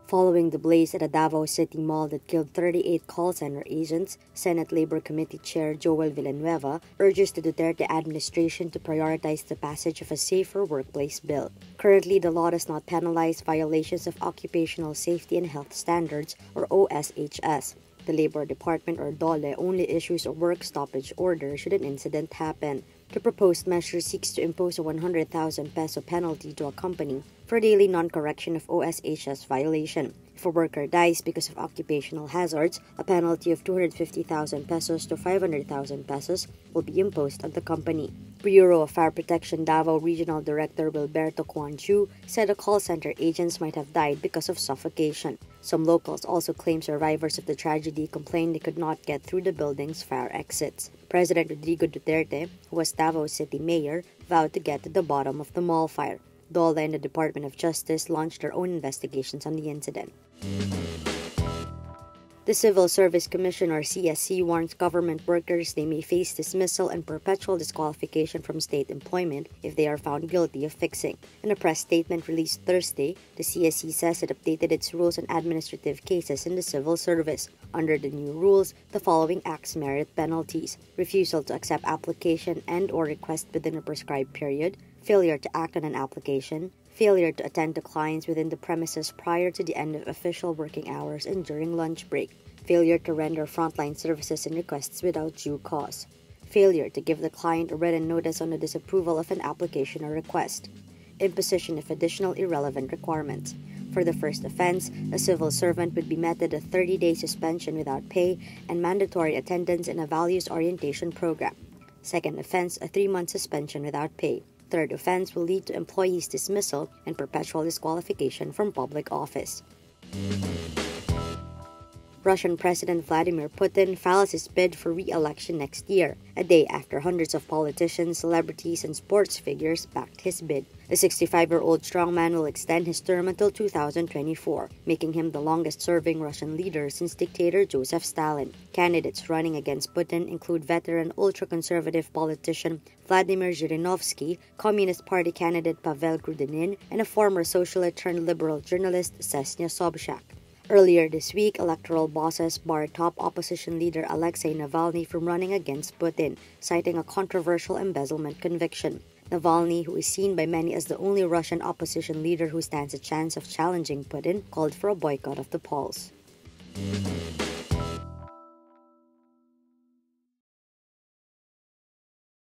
Following the blaze at a Davao City mall that killed 38 call center agents, Senate Labor Committee Chair Joel Villanueva urges the Duterte administration to prioritize the passage of a safer workplace bill. Currently, the law does not penalize violations of occupational safety and health standards, or OSHS. The Labor Department, or DOLE, only issues a work stoppage order should an incident happen. The proposed measure seeks to impose a 100,000 peso penalty to a company for daily non-correction of OSHS violation. If a worker dies because of occupational hazards, a penalty of 250,000 pesos to 500,000 pesos will be imposed on the company. Bureau of Fire Protection Davao Regional Director Wilberto Quanchu said the call center agents might have died because of suffocation. Some locals also claim survivors of the tragedy complained they could not get through the building's fire exits. President Rodrigo Duterte, who was Davao City Mayor, vowed to get to the bottom of the mall fire. DOLE and the Department of Justice launched their own investigations on the incident. The Civil Service Commission, or CSC, warns government workers they may face dismissal and perpetual disqualification from state employment if they are found guilty of fixing. In a press statement released Thursday, the CSC says it updated its rules on administrative cases in the civil service. Under the new rules, the following acts merit penalties: refusal to accept application and/or request within a prescribed period, failure to act on an application, failure to attend to clients within the premises prior to the end of official working hours and during lunch break, failure to render frontline services and requests without due cause, failure to give the client a written notice on the disapproval of an application or request, imposition of additional irrelevant requirements. For the first offense, a civil servant would be meted a 30-day suspension without pay and mandatory attendance in a values orientation program. Second offense, a 3-month suspension without pay. Third offense will lead to employees' dismissal and perpetual disqualification from public office. Russian President Vladimir Putin files his bid for re-election next year, a day after hundreds of politicians, celebrities, and sports figures backed his bid. The 65-year-old strongman will extend his term until 2024, making him the longest-serving Russian leader since dictator Joseph Stalin. Candidates running against Putin include veteran ultra-conservative politician Vladimir ZHIRINOVSKY, Communist Party candidate Pavel Grudinin, and a former socialist-turned-liberal journalist Ksenia Sobchak. Earlier this week, electoral bosses barred top opposition leader Alexei Navalny from running against Putin, citing a controversial embezzlement conviction. Navalny, who is seen by many as the only Russian opposition leader who stands a chance of challenging Putin, called for a boycott of the polls.